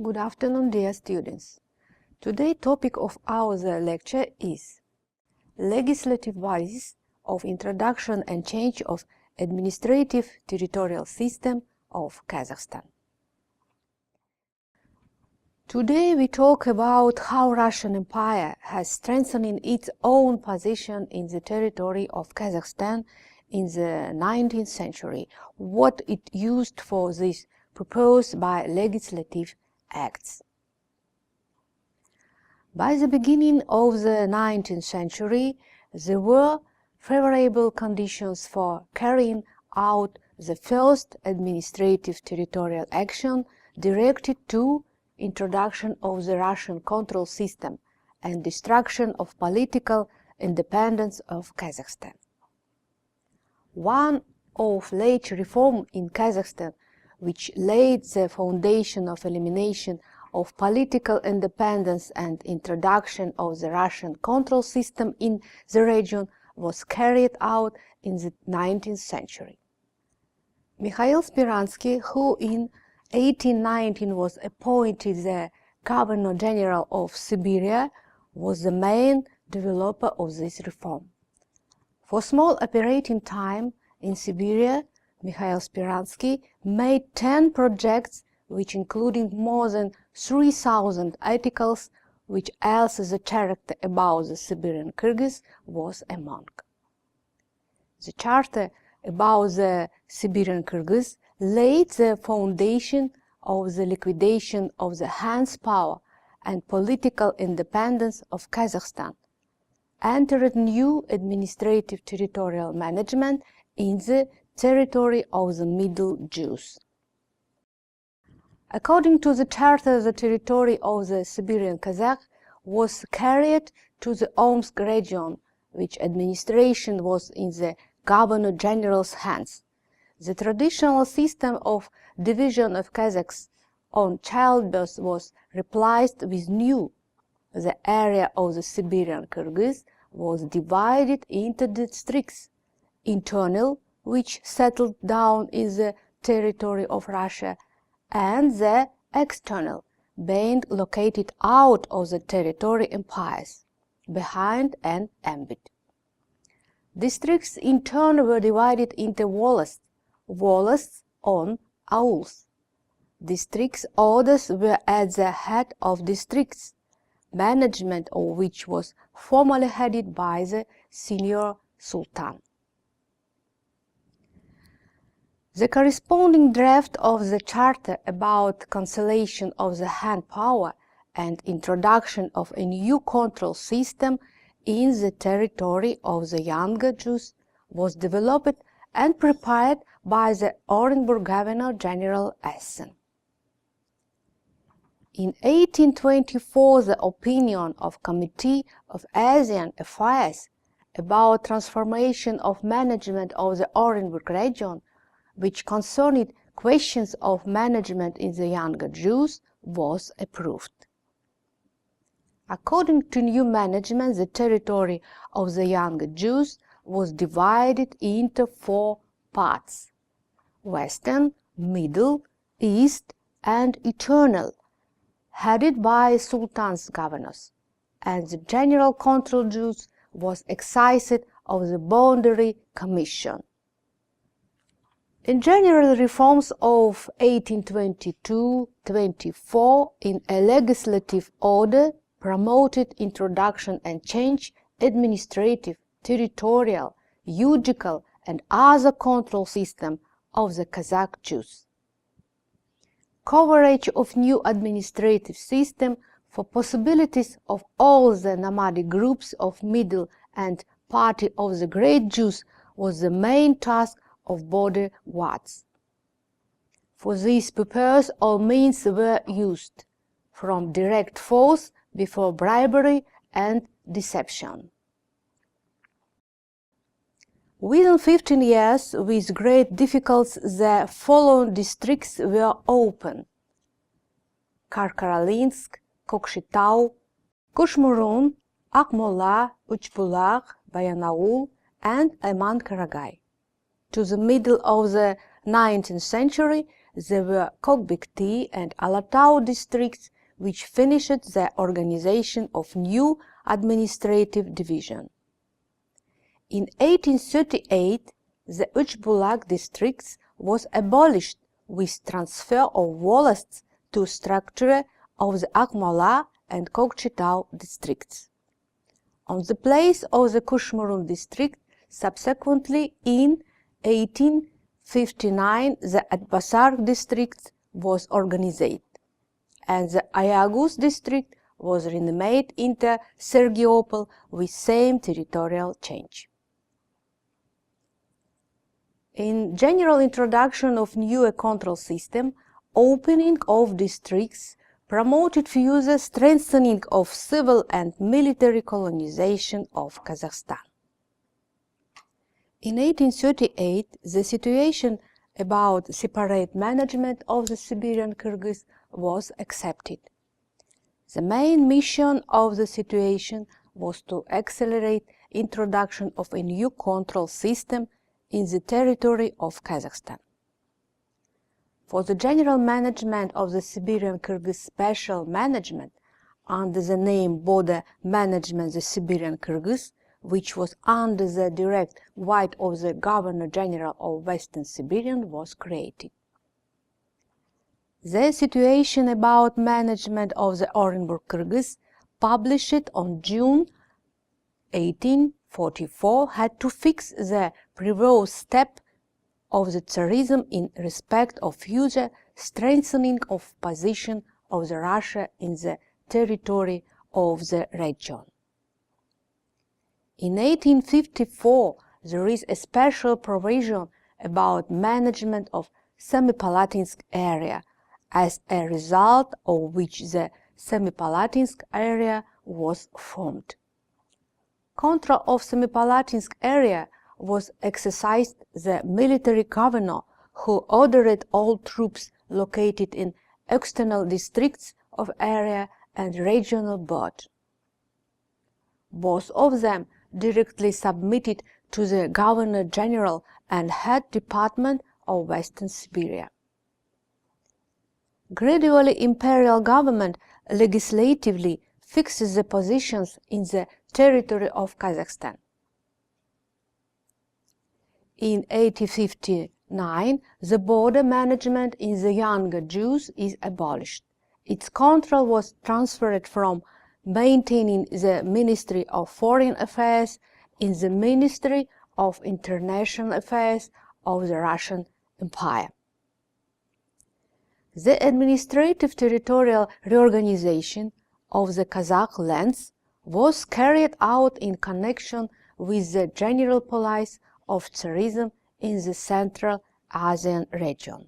Good afternoon, dear students. Today's topic of our lecture is legislative basis of introduction and change of administrative-territorial system of Kazakhstan. Today we talk about how Russian Empire has strengthened its own position in the territory of Kazakhstan in the 19th century, what it used for this proposed by legislative acts. By the beginning of the 19th century, there were favorable conditions for carrying out the first administrative territorial action directed to introduction of the Russian control system and destruction of political independence of Kazakhstan. One of late reforms in Kazakhstan, which laid the foundation of elimination of political independence and introduction of the Russian control system in the region, was carried out in the 19th century. Mikhail Speransky, who in 1819 was appointed the Governor-General of Siberia, was the main developer of this reform. For small operating time in Siberia, Mikhail Speransky made 10 projects, which including more than 3,000 articles, which also the charter about the Siberian Kyrgyz was among. The charter about the Siberian Kyrgyz laid the foundation of the liquidation of the Han's power and political independence of Kazakhstan, entered new administrative territorial management in the territory of the Middle Jews. According to the charter, the territory of the Siberian Kazakh was carried to the Omsk region, which administration was in the Governor-General's hands. The traditional system of division of Kazakhs on childbirth was replaced with new. The area of the Siberian Kyrgyz was divided into districts: internal, which settled down in the territory of Russia, and the external, being located out of the territory empires, behind and ambit. Districts in turn were divided into volosts on auls. Districts' orders were at the head of districts, management of which was formally headed by the senior sultan. The corresponding draft of the charter about cancellation of the Han power and introduction of a new control system in the territory of the younger Jews was developed and prepared by the Orenburg Governor-General Essen. In 1824, the opinion of Committee of Asian Affairs about transformation of management of the Orenburg region, which concerned questions of management in the younger Jews, was approved. According to new management, the territory of the younger Jews was divided into 4 parts: Western, Middle, East, and Eternal, headed by Sultan's governors, and the general control Jews was excised of the Boundary Commission. In general reforms of 1822-24, in a legislative order, promoted introduction and change administrative, territorial, judicial, and other control system of the Kazakh Jews. Coverage of new administrative system for possibilities of all the nomadic groups of Middle and Party of the Great Jews was the main task of border guards. For this purpose, all means were used, from direct force before bribery and deception. Within 15 years, with great difficulty, the following districts were opened: Karkaralinsk, Kokshetau, Kushmurun, Akmola, Uchbulak, Bayanaul, and Ayman Karagay. To the middle of the 19th century, there were Kokbekti and Alatau districts, which finished the organization of new administrative division. In 1838, the Uchbulak districts was abolished with transfer of volosts to structure of the Akmola and Kokchetau districts. On the place of the Kushmurun district, subsequently in 1859, the Atbasar district was organized, and the Ayagus district was renamed into Sergiopol with same territorial change. In general introduction of new control system, opening of districts promoted further strengthening of civil and military colonization of Kazakhstan. In 1838, the situation about separate management of the Siberian Kyrgyz was accepted. The main mission of the situation was to accelerate introduction of a new control system in the territory of Kazakhstan. For the general management of the Siberian Kyrgyz Special Management, under the name Border Management the Siberian Kyrgyz, which was under the direct right of the Governor-General of Western Siberian, was created. The situation about management of the Orenburg Kyrgyz, published on June 1844, had to fix the previous step of the Tsarism in respect of future strengthening of position of the Russia in the territory of the region. In 1854, there is a special provision about management of Semipalatinsk area, as a result of which the Semipalatinsk area was formed. Control of Semipalatinsk area was exercised the military governor, who ordered all troops located in external districts of area and regional board. Both of them directly submitted to the Governor-General and Head Department of Western Siberia. Gradually, imperial government legislatively fixes the positions in the territory of Kazakhstan. In 1859, the border management in the Younger Jews is abolished. Its control was transferred from maintaining the Ministry of Foreign Affairs in the Ministry of International Affairs of the Russian Empire. The administrative-territorial reorganization of the Kazakh lands was carried out in connection with the general policy of Tsarism in the Central Asian region.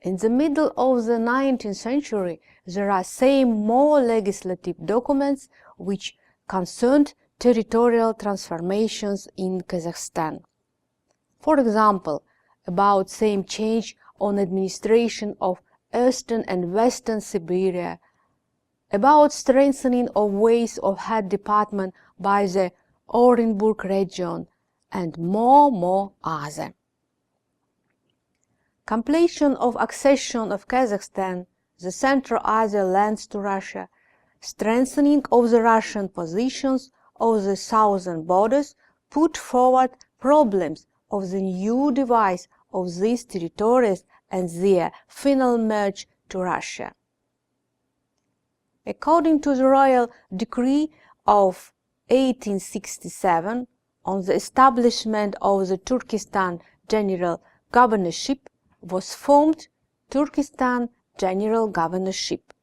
In the middle of the 19th century, there are more legislative documents which concerned territorial transformations in Kazakhstan. For example, about same change on administration of Eastern and Western Siberia, about strengthening of ways of head department by the Orenburg region, and more other. Completion of accession of Kazakhstan, the Central Asia lands to Russia, strengthening of the Russian positions of the southern borders put forward problems of the new divide of these territories and their final merge to Russia. According to the royal decree of 1867 on the establishment of the Turkestan General Governorship, was formed Turkestan General Governorship,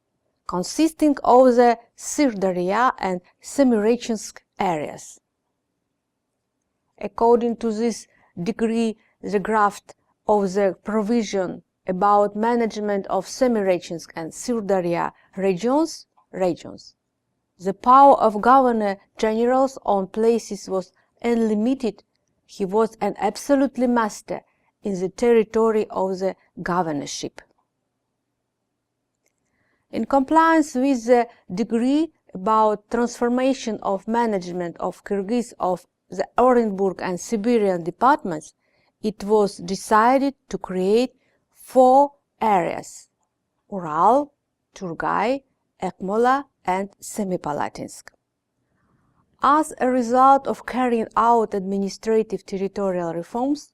consisting of the Sirdarya and Semirechynsk areas. According to this decree, the draft of the provision about management of Semirechynsk and Sirdarya regions, the power of governor-generals on places was unlimited. He was an absolutely master in the territory of the governorship. In compliance with the decree about transformation of management of Kyrgyz of the Orenburg and Siberian departments, it was decided to create 4 areas: Ural, Turgai, Akmola, and Semipalatinsk. As a result of carrying out administrative-territorial reforms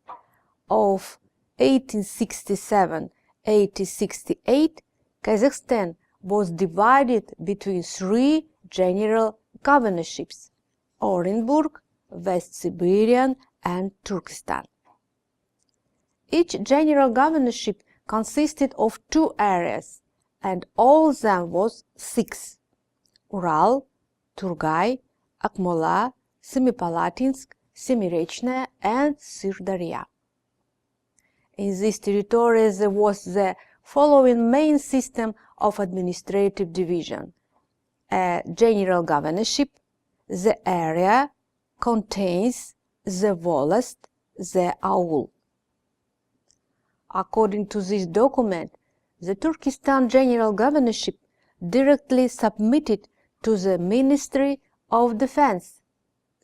of 1867-1868, Kazakhstan was divided between 3 general governorships: Orenburg, West Siberian, and Turkestan. Each general governorship consisted of 2 areas, and all of them was 6: Ural, Turgai, Akmola, Semipalatinsk, Semirechная, and Syrdarya. In these territories there was the following main system of administrative division: a general governorship. The area contains the volest, the aul. According to this document, the Turkestan general governorship directly submitted to the Ministry of Defense.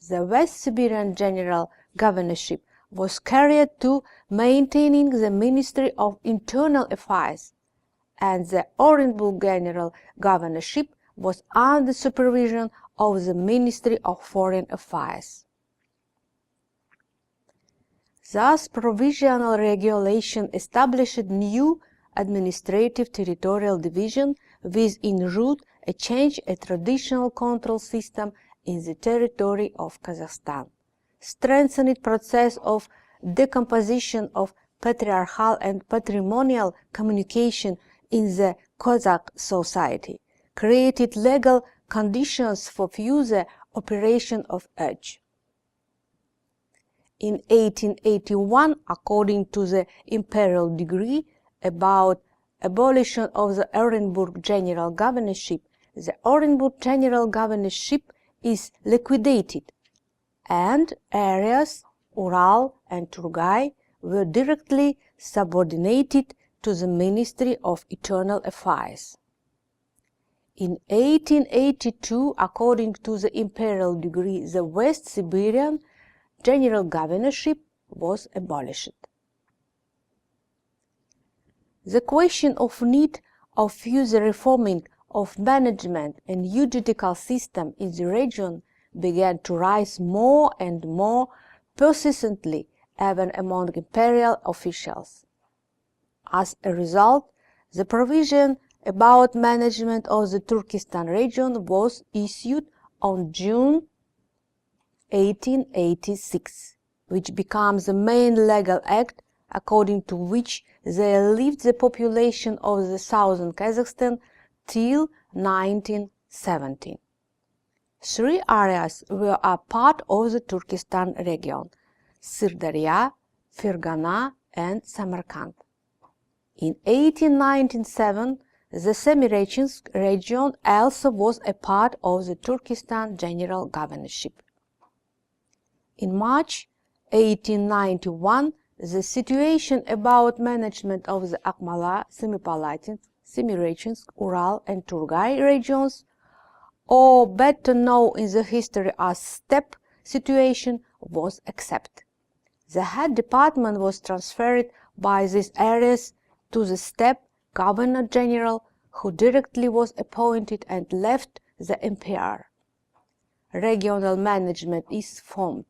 The West Siberian general governorship was carried to maintaining the Ministry of Internal Affairs, and the Orenburg general governorship was under supervision of the Ministry of Foreign Affairs. Thus, provisional regulation established new administrative-territorial division with en route a change a traditional control system in the territory of Kazakhstan, strengthened process of decomposition of patriarchal and patrimonial communication in the Kazakh society, created legal conditions for further operation of urge. In 1881, according to the imperial decree about abolition of the Orenburg general governorship, the Orenburg general governorship is liquidated, and areas Ural and Turgai were directly subordinated to the Ministry of Internal Affairs. In 1882, according to the imperial decree, the West Siberian general governorship was abolished. The question of need of further reforming of management and judicial system in the region began to rise more and more persistently even among imperial officials. As a result, the provision about management of the Turkestan region was issued on June 1886, which becomes the main legal act according to which they left the population of the southern Kazakhstan till 1917. 3 areas were a part of the Turkestan region: Syrdarya, Fergana, and Samarkand. In 1897, the Semirechynsk region also was a part of the Turkestan general governorship. In March 1891, the situation about management of the Akmola, Semipalatinsk, Semirechynsk, Ural, and Turgai regions, or better known in the history as steppe situation, was accepted. The head department was transferred by these areas to the steppe governor-general, who directly was appointed and left the empire. Regional management is formed: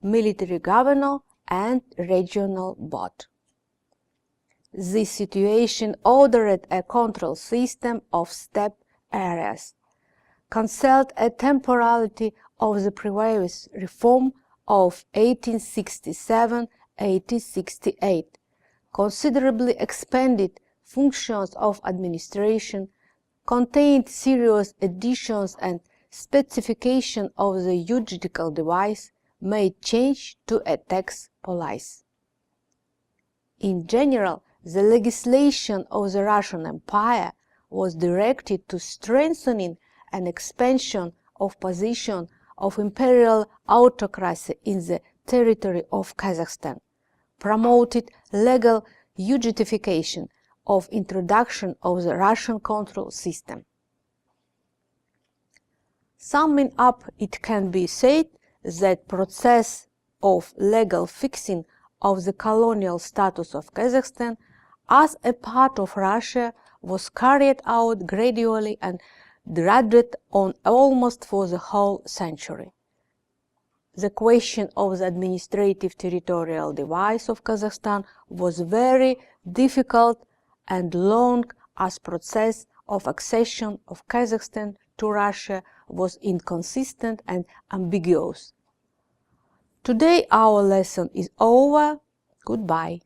military governor and regional board. This situation ordered a control system of steppe areas, cancelled a temporality of the previous reform of 1867-1868, considerably expanded functions of administration, contained serious additions and specification of the judicial device, made change to a tax policy. In general, the legislation of the Russian Empire was directed to strengthening and expansion of position of imperial autocracy in the territory of Kazakhstan, promoted legal judicification of introduction of the Russian control system. Summing up, it can be said that process of legal fixing of the colonial status of Kazakhstan as a part of Russia was carried out gradually and dragged on almost for the whole century. The question of the administrative-territorial divide of Kazakhstan was very difficult and long, as process of accession of Kazakhstan to Russia was inconsistent and ambiguous. Today our lesson is over. Goodbye.